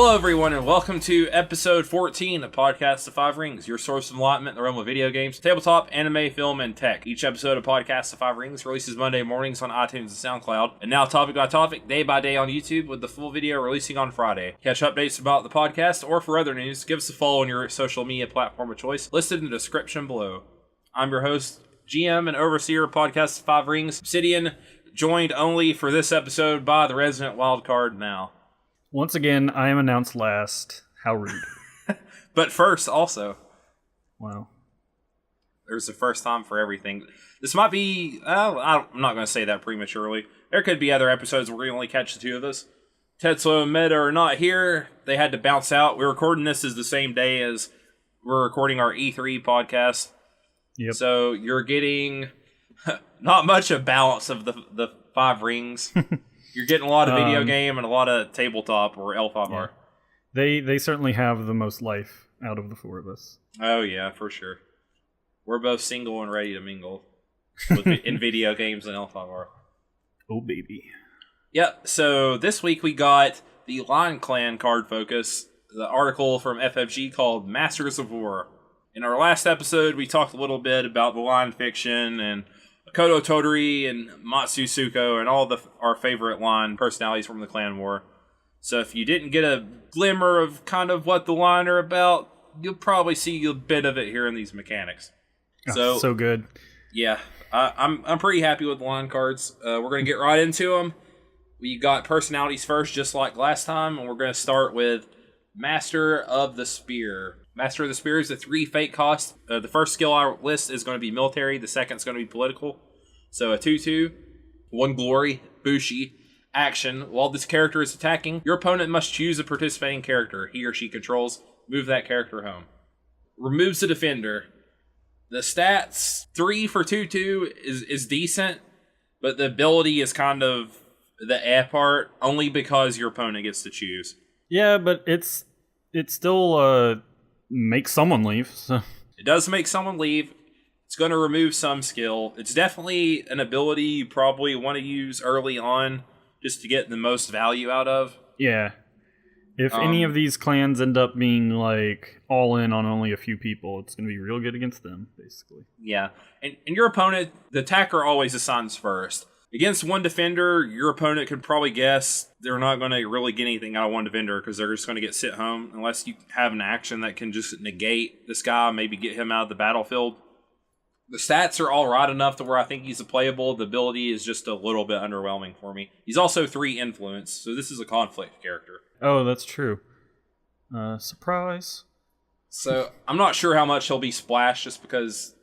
Hello, everyone, and welcome to episode 14 of Podcast of Five Rings, your source of enlightenment in the realm of video games, tabletop, anime, film, and tech. Each episode of Podcast of Five Rings releases Monday mornings on iTunes and Soundcloud, and now topic by topic, day by day on YouTube, with the full video releasing on Friday. Catch updates about the podcast, or for other news, give us a follow on your social media platform of choice, listed in the description below. I'm your host, GM and overseer of Podcast of Five Rings, Obsidian, joined only for this episode by the resident wildcard now. Once again, I am announced last. How rude. But first, also. Wow. There's a first time for everything. This might be... I'm not going to say that prematurely. There could be other episodes where we only catch the two of us. Tetsuo and Meta are not here. They had to bounce out. We're recording this the same day as we're recording our E3 podcast. Yep. So you're getting not much of balance of the Five Rings. You're getting a lot of video game and a lot of tabletop or L5R. Yeah. They certainly have the most life out of the four of us. Oh, yeah, for sure. We're both single and ready to mingle in video games and L5R. Oh, baby. Yep, so this week we got the Lion Clan card focus, the article from FFG called Masters of War. In our last episode, we talked a little bit about the line fiction and Kodo Todori and Matsu Tsuko and all our favorite line personalities from the Clan War. So if you didn't get a glimmer of kind of what the line are about, you'll probably see a bit of it here in these mechanics. Oh, so good. Yeah, I'm pretty happy with the line cards. We're going to get right into them. We got personalities first, just like last time, and we're going to start with Master of the Spear. Master of the Spear is a 3 fate cost. The first skill I list is going to be military. The second is going to be political. So a 2/2, 1 glory, Bushi, action. While this character is attacking, your opponent must choose a participating character he or she controls. Move that character home. Removes the defender. The stats, 3 for 2/2 is decent, but the ability is kind of the A part, only because your opponent gets to choose. Yeah, but it still makes someone leave. So. It does make someone leave. It's going to remove some skill. It's definitely an ability you probably want to use early on just to get the most value out of. Yeah. If any of these clans end up being like all in on only a few people, it's going to be real good against them, basically. Yeah. And your opponent, the attacker always assigns first. Against one defender, your opponent could probably guess they're not going to really get anything out of one defender because they're just going to get sent home unless you have an action that can just negate this guy, maybe get him out of the battlefield. The stats are all right enough to where I think he's playable. The ability is just a little bit underwhelming for me. He's also 3 influence, so this is a conflict character. Oh, that's true. Surprise. So I'm not sure how much he'll be splashed just because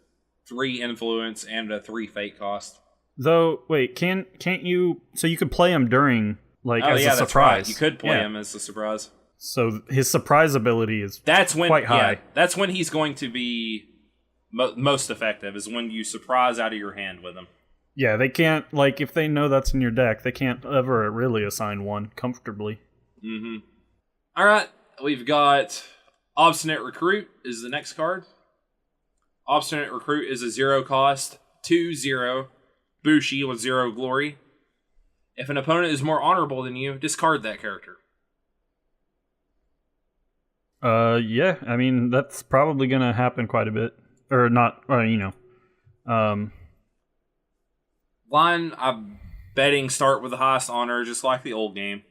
3 influence and a 3 fate cost. Though, wait, can't you... So you could play him during, like, as a surprise. That's right. You could play him as a surprise. So his surprise ability is quite high. Yeah, that's when he's going to be most effective, is when you surprise out of your hand with him. Yeah, they can't, like, if they know that's in your deck, they can't ever really assign one comfortably. Mm-hmm. Alright, we've got Obstinate Recruit is the next card. Obstinate Recruit is a 0 cost, 2/0. Bushi with 0 glory. If an opponent is more honorable than you, discard that character. Yeah, I mean, that's probably going to happen quite a bit. Or not, Line, I'm betting start with the highest honor, just like the old game.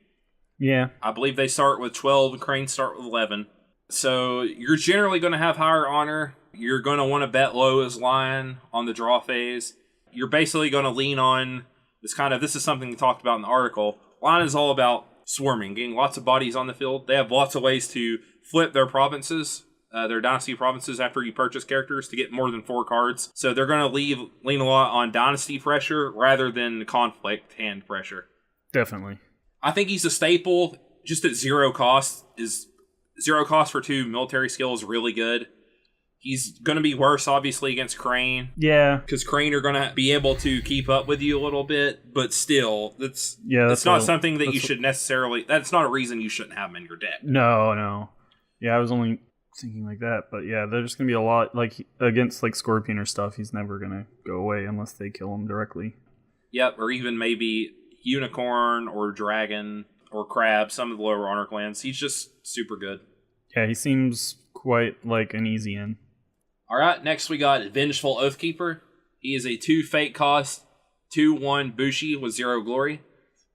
Yeah. I believe they start with 12, and Cranes start with 11. So you're generally going to have higher honor. You're going to want to bet low as Lion on the draw phase. You're basically going to lean on this is something we talked about in the article. Line is all about swarming, getting lots of bodies on the field. They have lots of ways to flip their provinces, their dynasty provinces after you purchase characters to get more than 4 cards. So they're going to lean a lot on dynasty pressure rather than conflict hand pressure. Definitely. I think he's a staple just at 0 cost. 0 cost for 2 military skill is really good. He's going to be worse, obviously, against Crane. Yeah. Because Crane are going to be able to keep up with you a little bit, but still, that's not something that you should necessarily... That's not a reason you shouldn't have him in your deck. No. Yeah, I was only thinking like that, but yeah, there's just going to be a lot, like, against, like, Scorpion or stuff, he's never going to go away unless they kill him directly. Yep, or even maybe Unicorn or Dragon. or Crab, some of the lower honor clans. He's just super good. Yeah, he seems quite like an easy in. Alright, next we got Vengeful Oathkeeper. He is a 2 fate cost, 2/1 Bushi with 0 glory.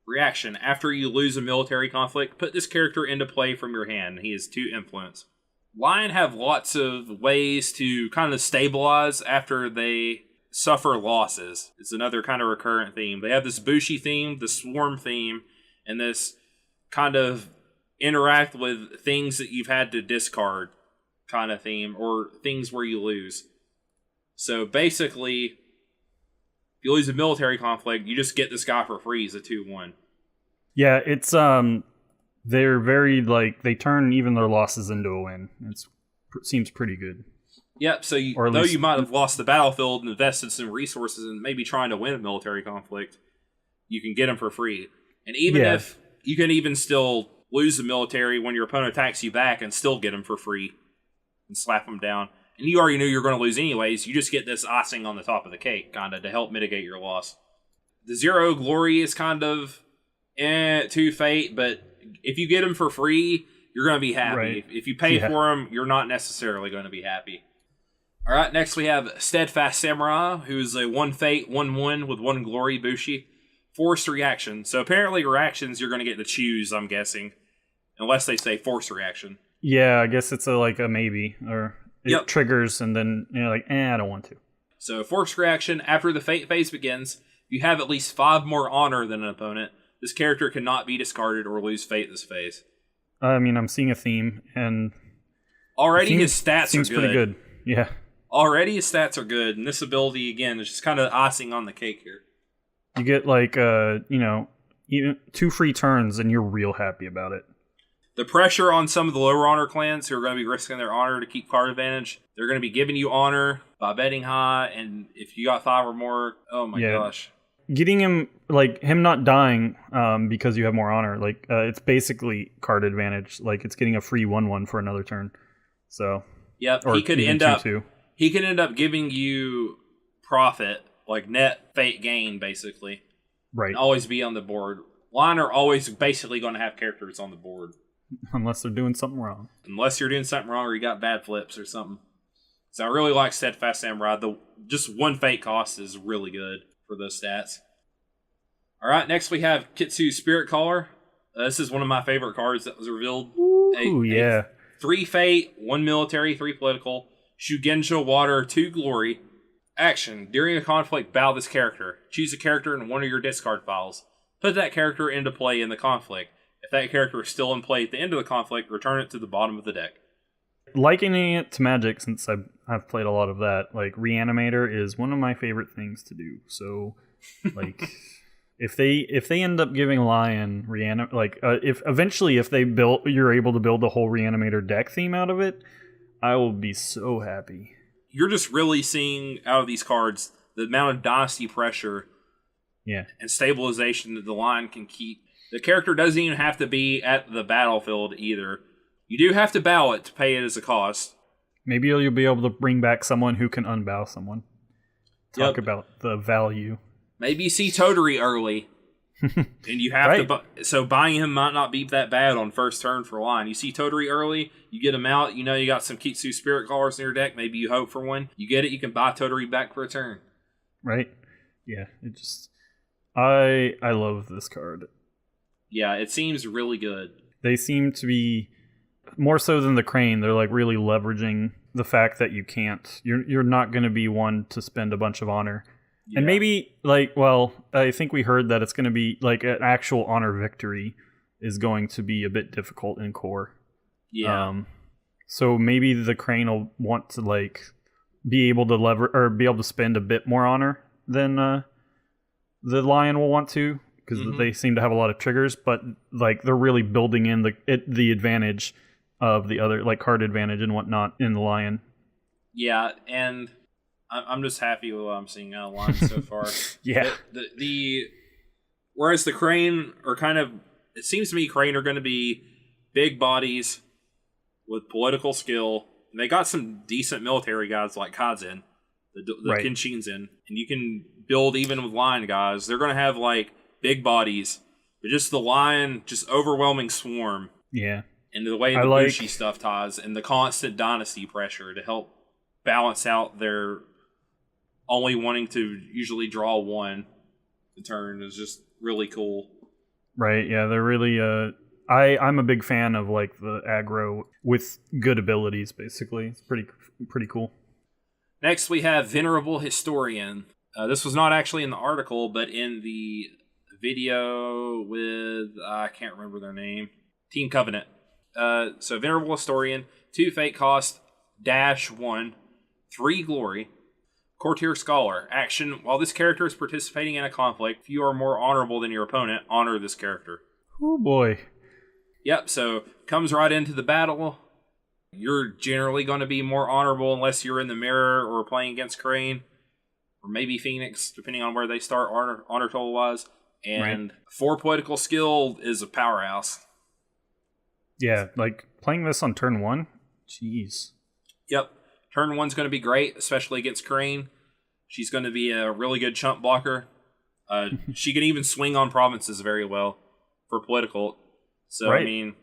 Reaction: after you lose a military conflict, put this character into play from your hand. He has 2 influence. Lion have lots of ways to kind of stabilize after they suffer losses. It's another kind of recurrent theme. They have this Bushi theme, the Swarm theme, and this kind of interact with things that you've had to discard kind of theme, or things where you lose. So basically, if you lose a military conflict, you just get this guy for free as a 2/1. Yeah, it's they're very like they turn even their losses into a win. Seems pretty good. Yep, so though you might have lost the battlefield and invested some resources and maybe trying to win a military conflict, you can get them for free. And even if you can even still lose the military when your opponent attacks you back and still get them for free and slap them down. And you already knew you were going to lose anyways, you just get this icing on the top of the cake, kind of, to help mitigate your loss. The 0 glory is kind of 2 fate, but if you get them for free, you're going to be happy. Right. If you pay for them, you're not necessarily going to be happy. Alright, next we have Steadfast Samurai, who is a 1 fate, 1/1 with 1 glory Bushi. Forced reaction. So apparently reactions you're going to get to choose, I'm guessing. Unless they say forced reaction. Yeah, I guess it's like a maybe. Or it triggers and then you're like, I don't want to. So forced reaction, after the fate phase begins, if you have at least 5 more honor than an opponent, this character cannot be discarded or lose fate this phase. I mean, I'm seeing a theme, and already his stats seems are good. pretty good. Yeah. Already his stats are good, and this ability, again, is just kind of icing on the cake here. You get, like, even 2 free turns, and you're real happy about it. The pressure on some of the lower honor clans who are going to be risking their honor to keep card advantage, they're going to be giving you honor by betting high, and if you got 5 or more, oh my gosh. Getting him, like, him not dying because you have more honor, like, it's basically card advantage. Like, it's getting a free 1/1 for another turn. So, yep, he could end up giving you profit, like net fate gain, basically. Right. And always be on the board. Line are always basically going to have characters on the board. Unless they're doing something wrong. Unless you're doing something wrong or you got bad flips or something. So I really like Steadfast Samurai. Just 1 fate cost is really good for those stats. Alright, next we have Kitsu Spirit Caller. This is one of my favorite cards that was revealed. Ooh, yeah. 3 fate, 1 military, 3 political. Shugenja Water, 2 glory. Action. During a conflict, bow this character. Choose a character in one of your discard files. Put that character into play in the conflict. If that character is still in play at the end of the conflict, return it to the bottom of the deck. Likening it to Magic, since I've played a lot of that, like, Reanimator is one of my favorite things to do. So, like, if they end up giving Lion if you're able to build a whole Reanimator deck theme out of it, I will be so happy. You're just really seeing out of these cards the amount of dynasty pressure and stabilization that the Lion can keep. The character doesn't even have to be at the battlefield either. You do have to bow it to pay it as a cost. Maybe you'll be able to bring back someone who can unbow someone. Talk about the value. Maybe you see Toturi early. And you have to... So buying him might not be that bad on first turn for Lion. You see Toturi early, you get him out, you know you got some Kitsu Spirit Callers in your deck, maybe you hope for one. You get it, you can buy Toturi back for a turn. Right? Yeah, it just... I love this card. Yeah, it seems really good. They seem to be... More so than the Crane, they're like really leveraging the fact that you can't. You're not going to be one to spend a bunch of honor. Yeah. And maybe, like, well, I think we heard that it's going to be, like, an actual honor victory is going to be a bit difficult in core. Yeah. So maybe the Crane will want to, like, be able to spend a bit more honor than the Lion will want to, because they seem to have a lot of triggers, but, like, they're really building in the advantage of the other, like, card advantage and whatnot in the Lion. Yeah, and I'm just happy with what I'm seeing out of Lion so far. Yeah. Whereas the Crane are kind of... It seems to me Crane are going to be big bodies with political skill. And they got some decent military guys like Kaizen, the Kenshinzen. And you can build even with Lion guys. They're going to have, like, big bodies But just the lion, just overwhelming swarm. Yeah. And the way the Bushi stuff ties, and the constant dynasty pressure to help balance out their only wanting to usually draw one to turn is just really cool. Right, yeah, they're really I'm a big fan of like the aggro with good abilities, basically. It's pretty cool. Next we have Venerable Historian. This was not actually in the article, but in the video with I can't remember their name. Team Covenant. So Venerable Historian, 2 fate cost, -1, 3 glory. Courtier Scholar. Action. While this character is participating in a conflict, if you are more honorable than your opponent, honor this character. Oh boy. Yep, so comes right into the battle. You're generally going to be more honorable unless you're in the mirror or playing against Crane. Or maybe Phoenix, depending on where they start honor total-wise. And 4 political skill is a powerhouse. Yeah, like playing this on turn 1? Jeez. Yep. Turn 1's going to be great, especially against Crane. She's going to be a really good chump blocker. She can even swing on provinces very well for political. So, I mean,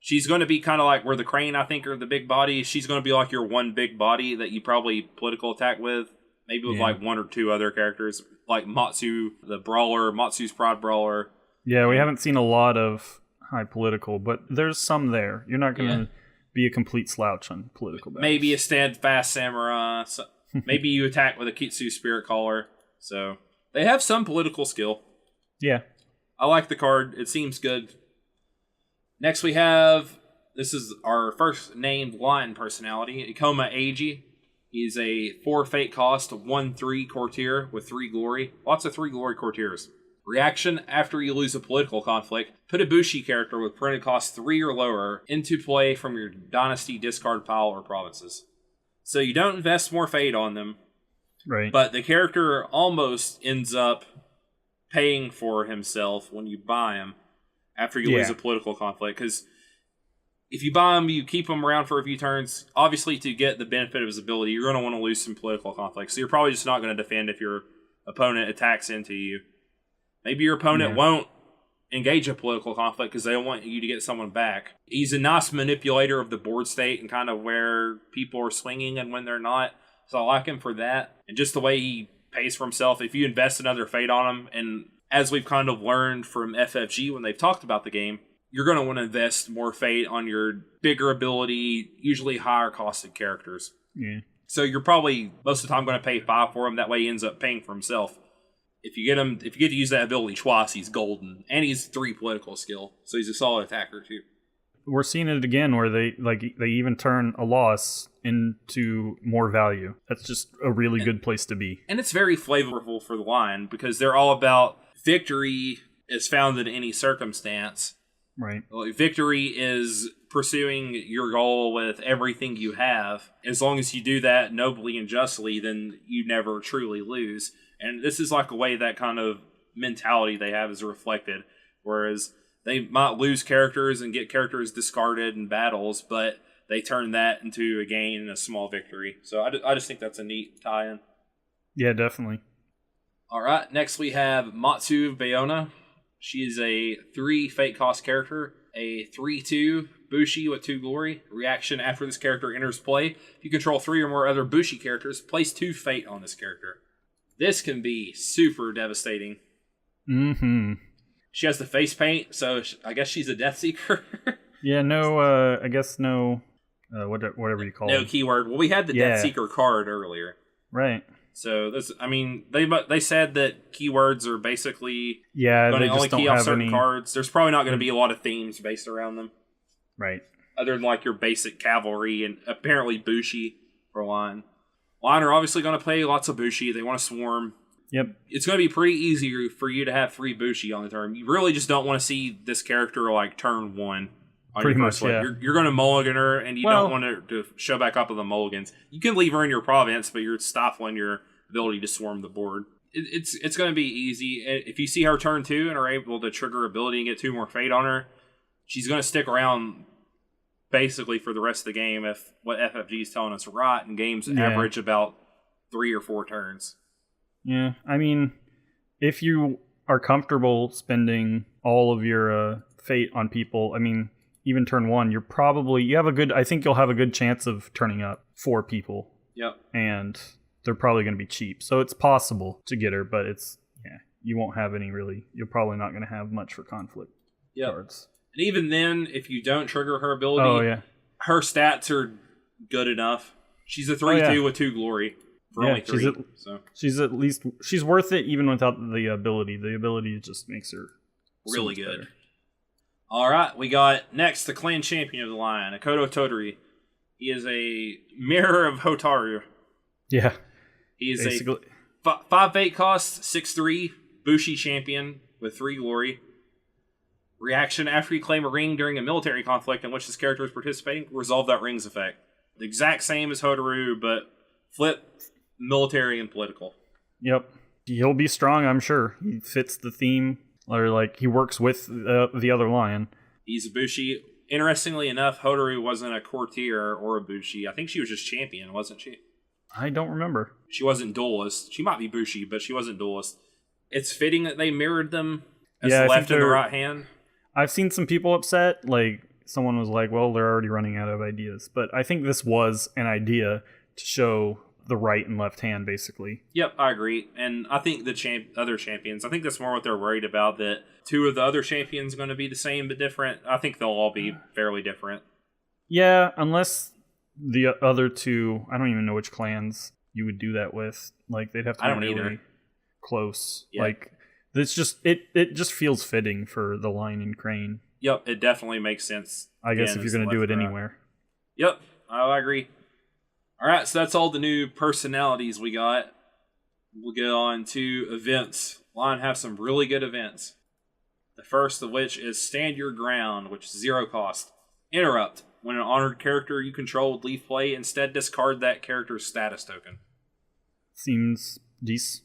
she's going to be kind of like where the Crane, I think, are the big body. She's going to be like your one big body that you probably political attack with. Maybe with like 1 or 2 other characters, like Matsu, the brawler, Matsu's Prod Brawler. Yeah, we haven't seen a lot of high political, but there's some there. You're not going to be a complete slouch on political battles. Maybe a steadfast samurai. So maybe you attack with a Kitsu Spirit Caller. So they have some political skill. Yeah. I like the card. It seems good. Next we have, this is our first named lion personality, Ikoma Eiji. He's a 4 fate cost, 1/3 courtier with 3 glory. Lots of 3 glory courtiers. Reaction, after you lose a political conflict, put a Bushi character with printed cost 3 or lower into play from your Dynasty discard pile or provinces. So you don't invest more fate on them, right? But the character almost ends up paying for himself when you buy him after you lose a political conflict. Because if you buy him, you keep him around for a few turns. Obviously, to get the benefit of his ability, you're going to want to lose some political conflict. So you're probably just not going to defend if your opponent attacks into you. Maybe your opponent won't engage a political conflict because they don't want you to get someone back. He's a nice manipulator of the board state and kind of where people are swinging and when they're not. So I like him for that. And just the way he pays for himself. If you invest another fate on him, and as we've kind of learned from FFG when they've talked about the game, you're going to want to invest more fate on your bigger ability, usually higher costed characters. Yeah. So you're probably most of the time going to pay 5 for him. That way he ends up paying for himself. If you get to use that ability twice, he's golden, and he's 3 political skill, so he's a solid attacker too. We're seeing it again where they even turn a loss into more value. That's just a really good place to be. And it's very flavorful for the line because they're all about victory is found in any circumstance. Right. Victory is pursuing your goal with everything you have. As long as you do that nobly and justly, then you never truly lose. And this is like a way that kind of mentality they have is reflected. Whereas they might lose characters and get characters discarded in battles, but they turn that into a gain and a small victory. So I just think that's a neat tie-in. Yeah, definitely. All right, next we have Matsu Bayona. She is a 3 fate cost character, a 3/2 Bushi with 2 glory. Reaction, after this character enters play, if you control 3 or more other Bushi characters, place 2 fate on this character. This can be super devastating. Mm-hmm. She has the face paint, so I guess she's a Death Seeker. Yeah, no, I guess no, whatever you call it. No keyword. Well, we had the Death Seeker card earlier. Right. So, they said that keywords are basically going to only key off certain cards. There's probably not going to be a lot of themes based around them. Right. Other than like your basic cavalry and apparently Bushi for line. Line are obviously going to play lots of Bushi. They want to swarm. Yep. It's going to be pretty easy for you to have 3 Bushi on the turn. You really just don't want to see this character like turn 1 on pretty your much, first play. You're going to mulligan her, and you don't want her to show back up with the mulligans. You can leave her in your province, but you're stifling your ability to swarm the board. It's going to be easy. If you see her turn 2 and are able to trigger ability and get 2 more fate on her, she's going to stick around basically for the rest of the game if what FFG is telling us are right, and games average about 3 or 4 turns. Yeah, I mean, if you are comfortable spending all of your fate on people, I mean, even turn 1, I think you'll have a good chance of turning up 4 people. Yep. And they're probably going to be cheap. So it's possible to get her, but you won't have any really. You're probably not going to have much for conflict cards. And even then, if you don't trigger her ability, her stats are good enough. She's a 3/2 with 2 glory for only 3. She's worth it even without the ability. The ability just makes her really so good. Better. All right, we got next the clan champion of the Lion, Akoto Todori. He is a mirror of Hotaru. Yeah. He is basically a 5 fate cost, 6/3 Bushi champion with 3 glory. Reaction: after you claim a ring during a military conflict in which this character is participating, resolve that ring's effect. The exact same as Hotaru, but flip military and political. Yep. He'll be strong, I'm sure. He fits the theme, or like he works with the other lion. He's a Bushi. Interestingly enough, Hotaru wasn't a courtier or a Bushi. I think she was just champion, wasn't she? I don't remember. She wasn't duelist. She might be Bushi, but she wasn't duelist. It's fitting that they mirrored them as the left and the right hand. I've seen some people upset. Like, someone was like, well, they're already running out of ideas. But I think this was an idea to show the right and left hand, basically. Yep, I agree. And I think the other champions, I think that's more what they're worried about, that 2 of the other champions are going to be the same but different. I think they'll all be fairly different. Yeah, unless the other 2, I don't even know which clans you would do that with. Like, they'd have to be really close. Yeah. Like, this just it just feels fitting for the Lion and Crane. Yep, it definitely makes sense. I guess if you're going to do it anywhere. Yep, I agree. All right, so that's all the new personalities we got. We'll get on to events. Lion have some really good events. The first of which is Stand Your Ground, which is 0 cost. Interrupt. When an honored character you control would leave play, instead discard that character's status token. Seems decent.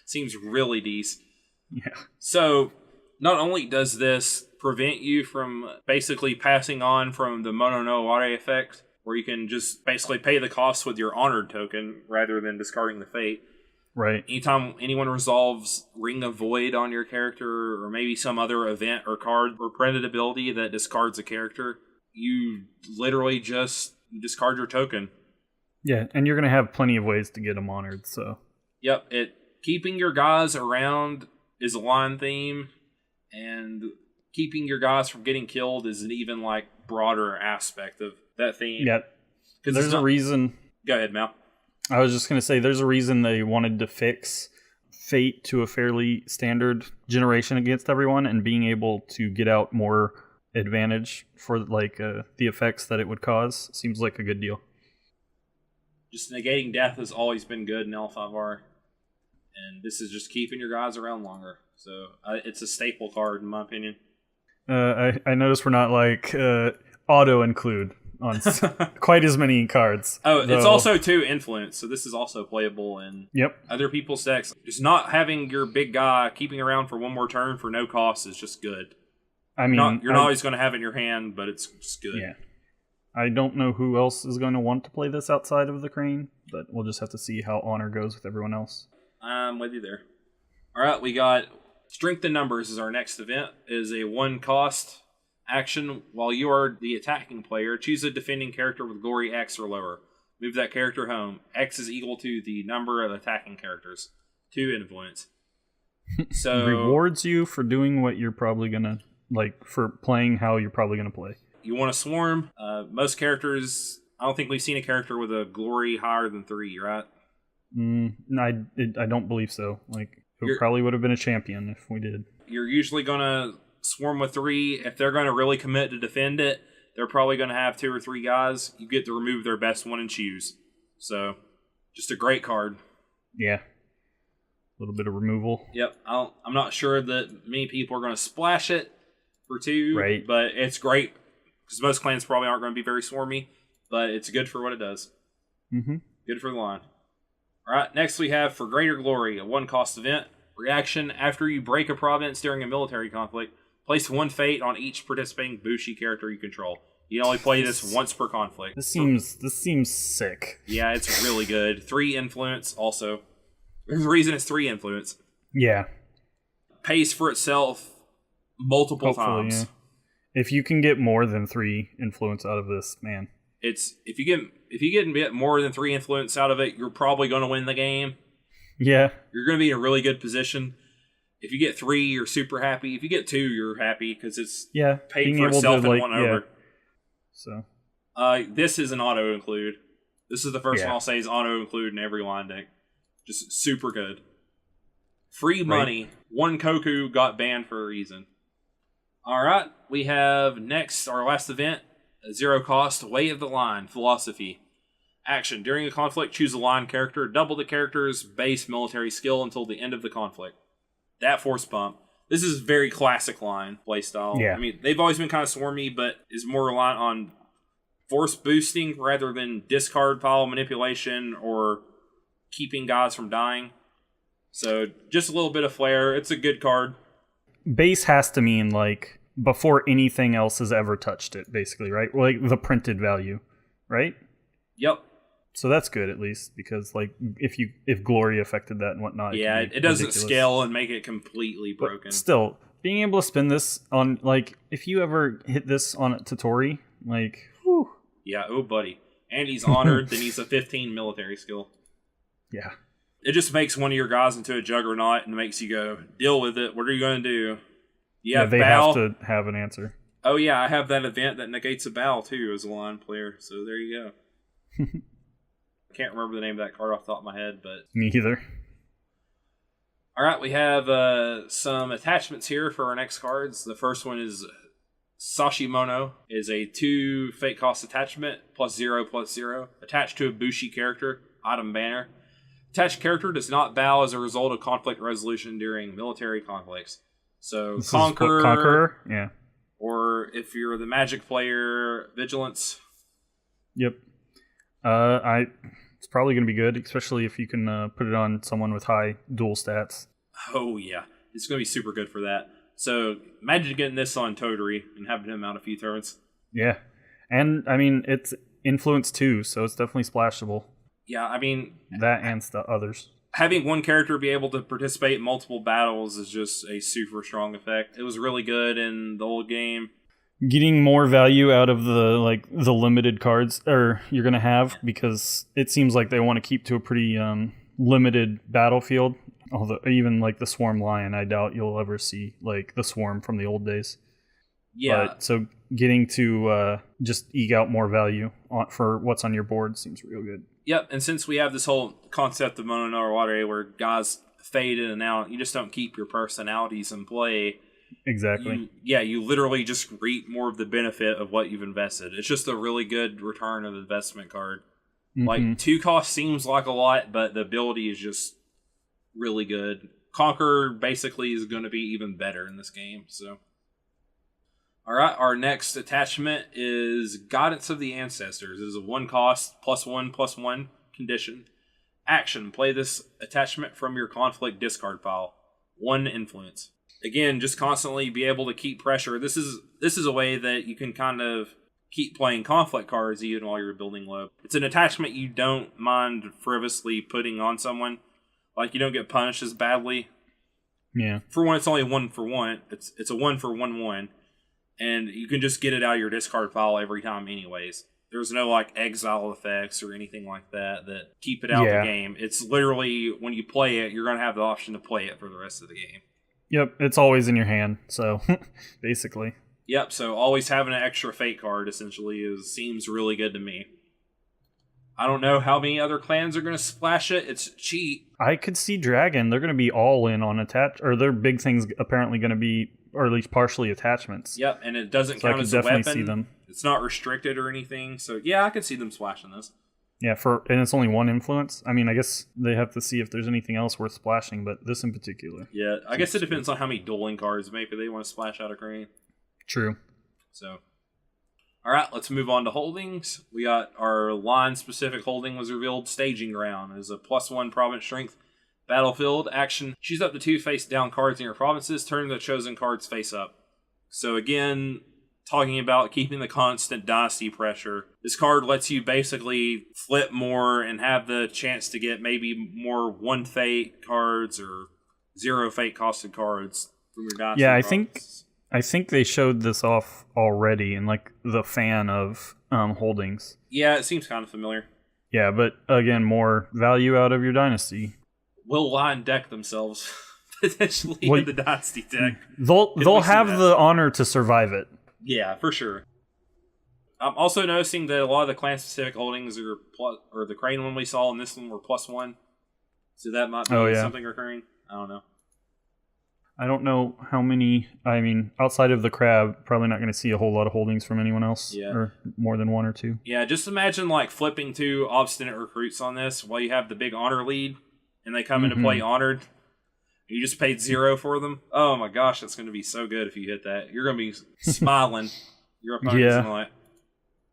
Seems really decent. Yeah. So, not only does this prevent you from basically passing on from the Mono no Ware effect, where you can just basically pay the cost with your honored token rather than discarding the fate. Right. Anytime anyone resolves Ring of Void on your character, or maybe some other event or card or printed ability that discards a character, you literally just discard your token. Yeah, and you're going to have plenty of ways to get them honored, so. Yep, keeping your guys around is a Lion theme, and keeping your guys from getting killed is an even broader aspect of that theme. Yeah, there's a reason. Go ahead, Mal. I was just going to say, there's a reason they wanted to fix Fate to a fairly standard generation against everyone, and being able to get out more advantage for the effects that it would cause seems like a good deal. Just negating death has always been good in L5R, and this is just keeping your guys around longer. So it's a staple card in my opinion. I noticed we're not auto include on quite as many cards. Oh, it's also 2 influence, so this is also playable in other people's decks. Just not having your big guy keeping around for 1 more turn for no cost is just good. I mean, you're not always going to have it in your hand, but it's just good. Yeah. I don't know who else is going to want to play this outside of the Crane, but we'll just have to see how Honor goes with everyone else. I'm with you there. All right, we got Strength in Numbers is our next event. It is a 1 cost action. While you are the attacking player, choose a defending character with glory X or lower. Move that character home. X is equal to the number of attacking characters. 2 influence. So rewards you for doing what you're probably gonna for playing how you're probably gonna play. You want to swarm. Most characters, I don't think we've seen a character with a glory higher than 3, right? I don't believe so. It probably would have been a champion if we did. You're usually gonna swarm with 3. If they're going to really commit to defend it, they're probably going to have 2 or 3 guys. You get to remove their best one and choose. So, just a great card. Yeah. A little bit of removal. Yep. I'm not sure that many people are going to splash it for 2. Right. But it's great, because most clans probably aren't going to be very swarmy. But it's good for what it does. Mm-hmm. Good for the line. Alright, next we have For Greater Glory, a 1 cost event. Reaction: after you break a province during a military conflict, place 1 fate on each participating Bushi character you control. You only play this once per conflict. This seems sick. Yeah, it's really good. 3 influence also. There's a reason it's 3 influence. Yeah. Pays for itself multiple Hopefully, times. yeah. If you can get more than 3 influence out of this, man. It's if you get more than 3 influence out of it, you're probably going to win the game. Yeah. You're going to be in a really good position. If you get 3, you're super happy. If you get 2, you're happy because it's paid for itself and won over. So, this is an auto include. This is the first one Yeah. I'll say is auto include in every line deck. Just super good. Free money. Right. One Koku got banned for a reason. All right, we have next our last event. 0 cost, Way of the Line, Philosophy. Action. During a conflict, choose a line character. Double the character's base military skill until the end of the conflict. That force bump. This is very classic line playstyle. Yeah. I mean, they've always been kind of swarmy, but is more reliant on force boosting rather than discard pile manipulation or keeping guys from dying. So just a little bit of flair. It's a good card. base has to mean like before anything else has ever touched it, basically, right? Like the printed value, right? Yep. So that's good at least, because like if glory affected that and whatnot, Yeah, it doesn't scale and make it completely broken. But still, being able to spin this on, like, if you ever hit this on Totori, like, whew. Yeah, oh buddy. And he's honored, then he's a 15 military skill. Yeah. It just makes one of your guys into a juggernaut and makes you go, deal with it. What are you going to do? Yeah, they Bow. have to have an answer. Oh yeah, I have that event that negates a bow too as a line player. So there you go. I can't remember the name of that card off the top of my head, but Me either. all right, we have some attachments here for our next cards. The first one is Sashimono. Is a 2 fate cost attachment +0/+0 attached to a Bushi character item banner. Attached character does not bow as a result of conflict resolution during military conflicts. So This Conqueror, yeah. or if you're the Magic player, Vigilance. Yep. It's probably going to be good, especially if you can put it on someone with high dual stats. Oh yeah, it's going to be super good for that. So imagine getting this on Totori and having him out a few turns. Yeah. And, I mean, it's influence too, so it's definitely splashable. Yeah, I mean... That and others. Having one character be able to participate in multiple battles is just a super strong effect. It was really good in the old game. Getting more value out of the limited cards you're going to have, because it seems like they want to keep to a pretty limited battlefield. Although even like the Swarm Lion, I doubt you'll ever see like the Swarm from the old days. Yeah. But, so getting to just eke out more value for what's on your board seems real good. Yep, and since we have this whole concept of Mono no Water where guys fade in and out, you just don't keep your personalities in play. Exactly. You literally just reap more of the benefit of what you've invested. It's just a really good return of investment card. Mm-hmm. Like 2 cost seems like a lot, but the ability is just really good. Conqueror basically is going to be even better in this game. So, all right, our next attachment is Guidance of the Ancestors. It is a 1 cost +1/+1 condition. Action: play this attachment from your conflict discard pile. 1 influence. Again, just constantly be able to keep pressure. This is a way that you can kind of keep playing conflict cards even while you're building low. It's an attachment you don't mind frivolously putting on someone. Like, you don't get punished as badly. Yeah. For one, it's only 1 for 1. It's a 1 for 1/1. And you can just get it out of your discard pile every time anyways. There's no like exile effects or anything like that keep it out of the game. It's literally, when you play it, you're going to have the option to play it for the rest of the game. Yep, it's always in your hand, so basically. Yep, so always having an extra fate card essentially seems really good to me. I don't know how many other clans are going to splash it. It's cheap. I could see Dragon. They're going to be all in on or their big thing's apparently going to be, or at least partially, attachments. Yep, and it doesn't count as a weapon. See them. It's not restricted or anything, so yeah, I could see them splashing this. Yeah, and it's only 1 influence. I mean, I guess they have to see if there's anything else worth splashing, but this in particular. Yeah, I guess it depends on how many dueling cards maybe they want to splash out of Crane. True. So, all right, let's move on to holdings. We got our line-specific holding was revealed. Staging Ground is a +1 province strength battlefield action. Choose up to 2 face-down cards in your provinces. Turn the chosen cards face up. So again, talking about keeping the constant dynasty pressure. This card lets you basically flip more and have the chance to get maybe more 1 fate cards or 0 fate costed cards from your dynasty. Yeah, I provinces. I think they showed this off already in like the fan of holdings. Yeah, it seems kind of familiar. Yeah, but again, more value out of your dynasty. Will line deck themselves potentially in the dynasty deck. They'll have the honor to survive it. Yeah, for sure. I'm also noticing that a lot of the clan specific holdings are or the Crane one we saw and this one were +1. So that might be something recurring. I don't know. I don't know how many. I mean, outside of the crab, probably not going to see a whole lot of holdings from anyone else. Yeah. Or more than 1 or 2. Yeah, just imagine like flipping 2 obstinate recruits on this while you have the big honor lead and they come into play honored. You just paid 0 for them. Oh my gosh, that's going to be so good if you hit that. You're going to be smiling. Your opponent's going to like.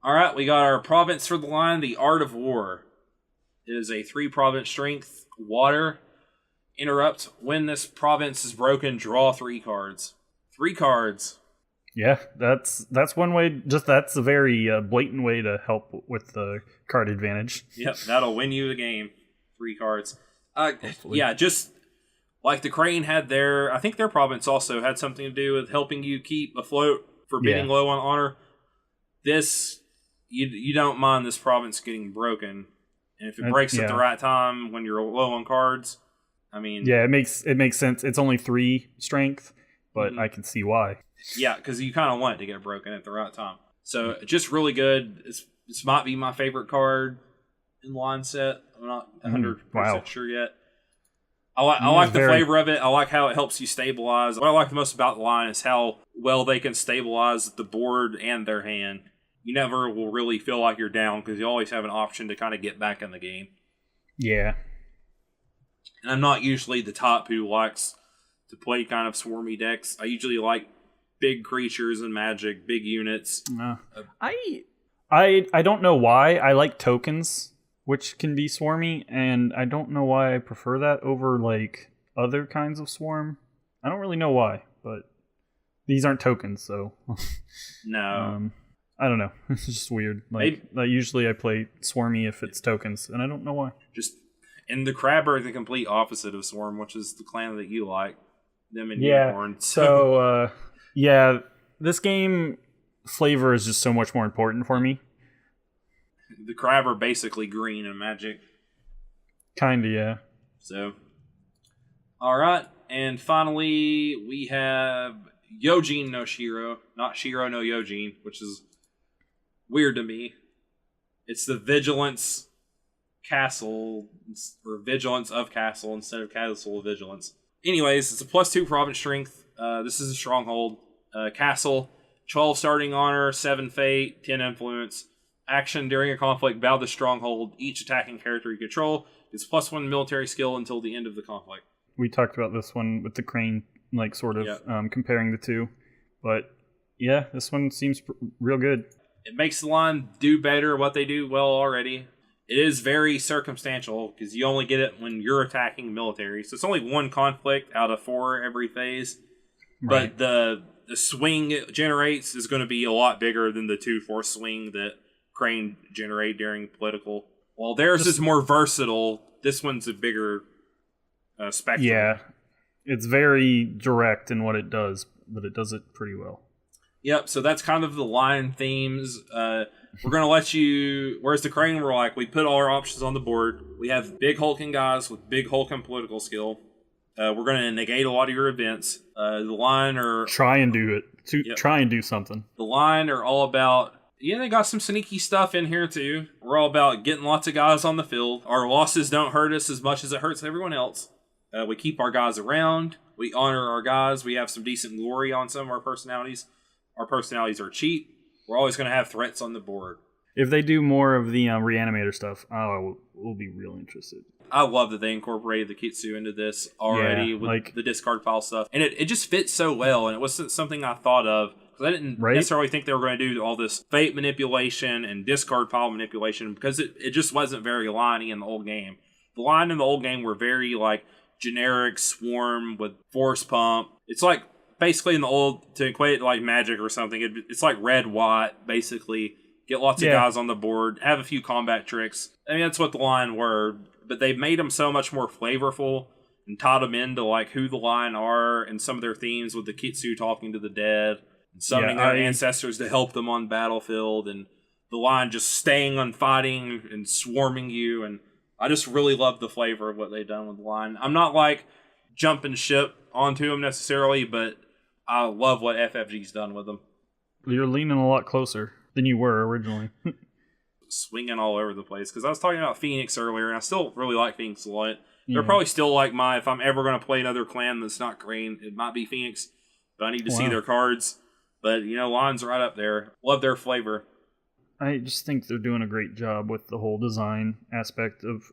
All right, we got our province for the line, the Art of War. It is a 3 province strength, water. Interrupt. When this province is broken, draw 3 cards. 3 cards. Yeah, that's one way. Just that's a very blatant way to help with the card advantage. Yep, that'll win you the game. 3 cards. Yeah, just like the Crane had their. I think their province also had something to do with helping you keep afloat for bidding low on honor. This you don't mind this province getting broken, and if it breaks at the right time when you're low on cards. I mean, yeah, it makes sense. It's only 3 strength, but I can see why. Yeah, because you kind of want it to get broken at the right time. So just really good. This might be my favorite card in the line set. I'm not 100% sure yet. I like the flavor of it. I like how it helps you stabilize. What I like the most about the line is how well they can stabilize the board and their hand. You never will really feel like you're down because you always have an option to kind of get back in the game. Yeah. And I'm not usually the top who likes to play kind of swarmy decks. I usually like big creatures and magic, big units. I don't know why. I like tokens, which can be swarmy, and I don't know why I prefer that over like other kinds of swarm. I don't really know why, but these aren't tokens, so no. I don't know. It's just weird. Like usually I play swarmy if it's tokens, and I don't know why. And the crab are the complete opposite of swarm, which is the clan that you like. Them and unicorn. So this game flavor is just so much more important for me. The crab are basically green in Magic. Kinda, yeah. So, all right, and finally we have Yojin no Shiro, not Shiro no Yojin, which is weird to me. It's the Vigilance Castle, or Vigilance of Castle instead of Castle of Vigilance. Anyways, it's a +2 province strength. This is a stronghold. Castle, 12 starting honor, 7 fate, 10 influence. Action during a conflict, bow the stronghold. Each attacking character you control gets +1 military skill until the end of the conflict. We talked about this one with the Crane, like sort of comparing the two. But yeah, this one seems real good. It makes the line do better what they do well already. It is very circumstantial because you only get it when you're attacking military. So it's only 1 conflict out of 4 every phase. Right. But the swing it generates is going to be a lot bigger than the 2-4 swing that Crane generate during political. While theirs is more versatile, this one's a bigger spectrum. Yeah, it's very direct in what it does, but it does it pretty well. Yep, so that's kind of the line themes. We're going to let you... Whereas the Crane, we're like, we put all our options on the board. We have big hulking guys with big hulking political skill. We're going to negate a lot of your events. The line are... Try and do it. Try and do something. The line are all about... Yeah, they got some sneaky stuff in here, too. We're all about getting lots of guys on the field. Our losses don't hurt us as much as it hurts everyone else. We keep our guys around. We honor our guys. We have some decent glory on some of our personalities. Our personalities are cheap. We're always going to have threats on the board. If they do more of the Reanimator stuff, we'll be real interested. I love that they incorporated the Kitsu into this already with the discard pile stuff. And it just fits so well, and it wasn't something I thought of. Because I didn't necessarily think they were going to do all this fate manipulation and discard pile manipulation because it just wasn't very liney in the old game. The line in the old game were very like generic swarm with force pump. It's like basically in the old, to equate it to like Magic or something, it's like red white basically. Get lots of guys on the board, have a few combat tricks. I mean, that's what the line were, but they've made them so much more flavorful and tied them into like who the lion are and some of their themes with the Kitsu talking to the dead and summoning their ancestors to help them on battlefield, and the lion just staying on fighting and swarming you. And I just really love the flavor of what they've done with the lion. I'm not like jumping ship onto them necessarily, but I love what FFG's done with them. You're leaning a lot closer than you were originally. Swinging all over the place, because I was talking about Phoenix earlier, and I still really like Phoenix a lot. They're probably still like if I'm ever going to play another clan that's not Crane, it might be Phoenix, but I need to see their cards. But, Lion's right up there. Love their flavor. I just think they're doing a great job with the whole design aspect of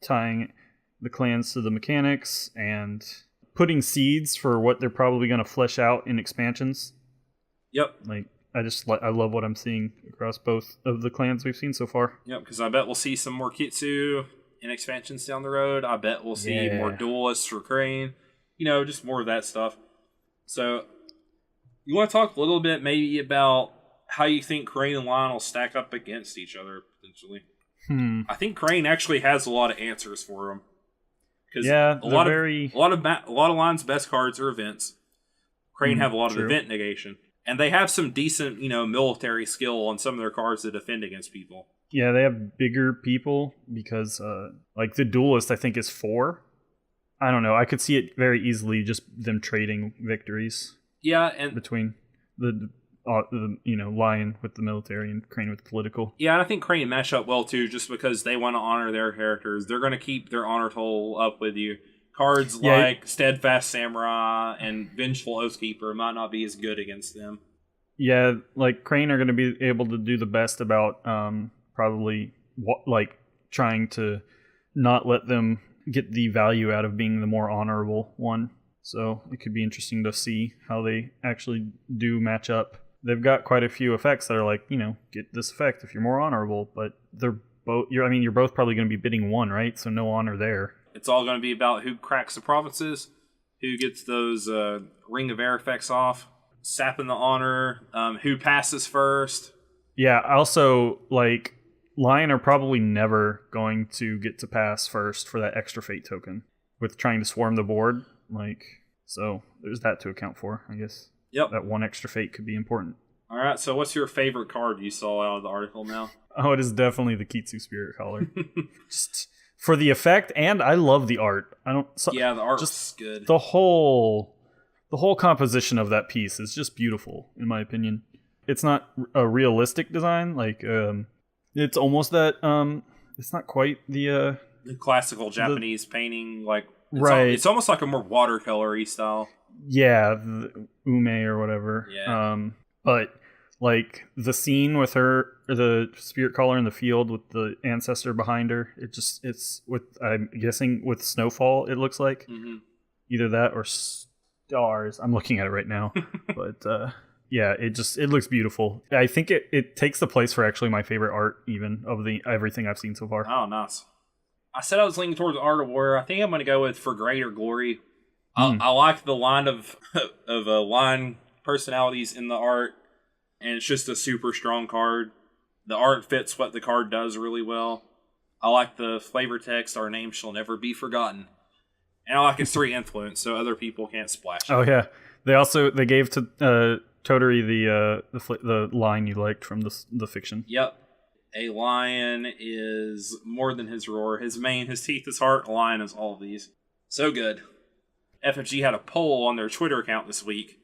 tying the clans to the mechanics and putting seeds for what they're probably going to flesh out in expansions. Yep. I love what I'm seeing across both of the clans we've seen so far. Yep, because I bet we'll see some more Kitsu in expansions down the road. I bet we'll see more duelists for Crane. Just more of that stuff. So, you want to talk a little bit maybe about how you think Crane and Lion will stack up against each other, potentially? I think Crane actually has a lot of answers for them. Because a lot of Lion's best cards are events. Crane have a lot of event negation. And they have some decent, military skill on some of their cards to defend against people. Yeah, they have bigger people because, the duelist, I think, is 4. I don't know. I could see it very easily just them trading victories. Yeah, and between the Lion with the military and Crane with the political. Yeah, and I think Crane match up well too, just because they want to honor their characters. They're going to keep their honor toll up with you. Cards like Steadfast Samurai and Vengeful Oathkeeper might not be as good against them. Yeah, Crane are going to be able to do the best about probably trying to not let them get the value out of being the more honorable one. So it could be interesting to see how they actually do match up. They've got quite a few effects that are get this effect if you're more honorable, but they're both. You're both probably going to be bidding 1, right? So no honor there. It's all going to be about who cracks the provinces, who gets those Ring of Air effects off, sapping the honor, who passes first. Yeah, also, Lion are probably never going to get to pass first for that extra fate token with trying to swarm the board. So there's that to account for, I guess. Yep. That 1 extra fate could be important. All right, so what's your favorite card you saw out of the article now? Oh, it is definitely the Kitsu Spirit Collar. Just for the effect, and I love the art. The art's good. The whole composition of that piece is just beautiful, in my opinion. It's not a realistic design. It's almost that. It's not quite the classical Japanese painting. Right. It's almost like a more watercolor-y style. Yeah, the ume or whatever. Yeah. But the scene with her, the spirit caller in the field with the ancestor behind her, it's with, I'm guessing with snowfall, it looks like. Mm-hmm. Either that or stars. I'm looking at it right now. But it looks beautiful. I think it takes the place for actually my favorite art even of everything I've seen so far. Oh, nice. I said I was leaning towards Art of War. I think I'm going to go with For Greater Glory. I like the line of line personalities in the art, and it's just a super strong card. The art fits what the card does really well. I like the flavor text, "Our name shall never be forgotten." And I like its 3 influence, so other people can't splash it. Oh, yeah. They gave to Toturi the line you liked from the fiction. Yep. A lion is more than his roar. His mane, his teeth, his heart. A lion is all of these. So good. FFG had a poll on their Twitter account this week,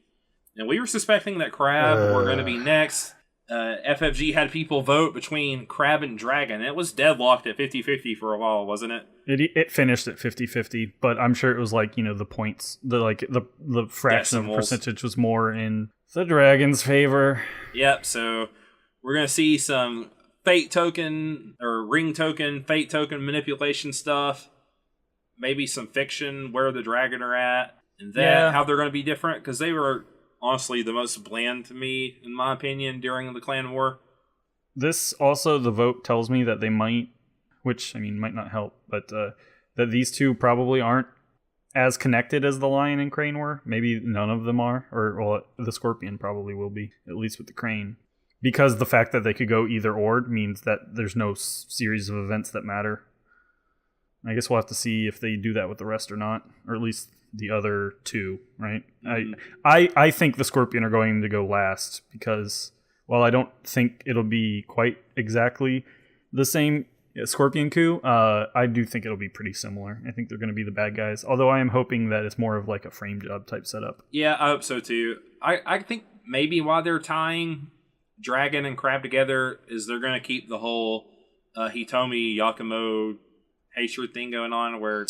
and we were suspecting that Crab were going to be next. FFG had people vote between Crab and Dragon. It was deadlocked at 50-50 for a while, wasn't it? It finished at 50-50, but I'm sure it was the points, the fraction of percentage was more in the Dragon's favor. Yep, so we're going to see some fate token or ring token, fate token manipulation stuff. Maybe some fiction where the dragon are at, and then how they're going to be different, because they were honestly the most bland to me, in my opinion, during the clan war. This also, the vote tells me that they might, which might not help, but that these two probably aren't as connected as the lion and crane were. Maybe none of them are, or the scorpion probably will be, at least with the crane, because the fact that they could go either or means that there's no series of events that matter. I guess we'll have to see if they do that with the rest or not, or at least the other two, right? Mhm. I think the Scorpion are going to go last because, while I don't think it'll be quite exactly the same Scorpion coup, I do think it'll be pretty similar. I think they're going to be the bad guys, although I am hoping that it's more of like a frame job type setup. Yeah, I hope so too. I think maybe why they're tying Dragon and Crab together is they're going to keep the whole Hitomi Yakumo hatred thing going on, where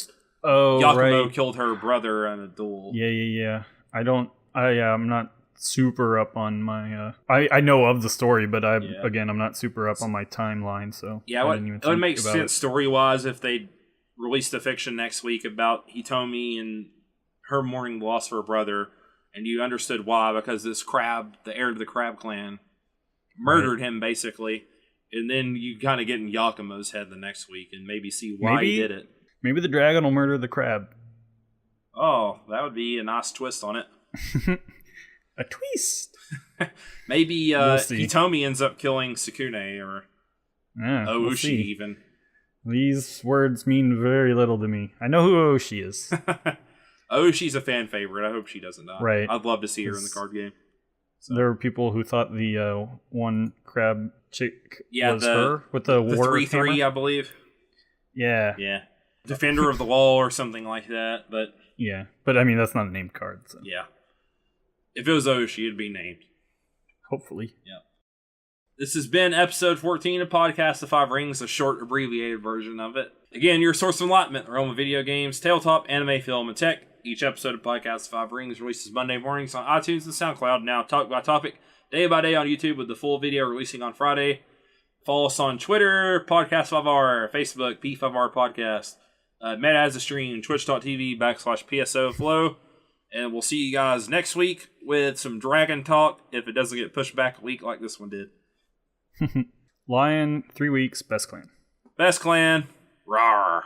Yakumo killed her brother in a duel. Yeah. I'm not super up on my. I know of the story, but again, I'm not super up on my timeline. So yeah, it would make sense story wise if they released the fiction next week about Hitomi and her mourning the loss of her brother, and you understood why, because this Crab, the heir to the Crab clan, murdered him basically, and then you kind of get in Yakumo's head the next week and maybe see why he did it. Maybe the dragon will murder the crab. Oh, that would be a nice twist on it. A twist. Maybe Hitomi ends up killing Sukune or Ooshi even. These words mean very little to me. I know who Ooshi is. Ooshi's a fan favorite. I hope she doesn't die. Right. I'd love to see her in the card game. So. There were people who thought the one crab chick was her with the war 3/3, I believe. Yeah. Defender of the Wall or something like that, but I mean that's not a named card. So. Yeah, if it was Oshi, it'd be named. Hopefully. Yeah. This has been episode 14 of Podcast of Five Rings, a short abbreviated version of it. Again, your source of enlightenment, the realm of video games, tabletop, anime, film, and tech. Each episode of Podcast of Five Rings releases Monday mornings on iTunes and SoundCloud. Now, topic by topic, day by day on YouTube, with the full video releasing on Friday. Follow us on Twitter, Podcast5R, Facebook, P5R Podcast. Meta has a stream, twitch.tv/PSO Flow. And we'll see you guys next week with some Dragon talk if it doesn't get pushed back a week like this one did. Lion, 3 weeks, best clan. Best clan. Rawr.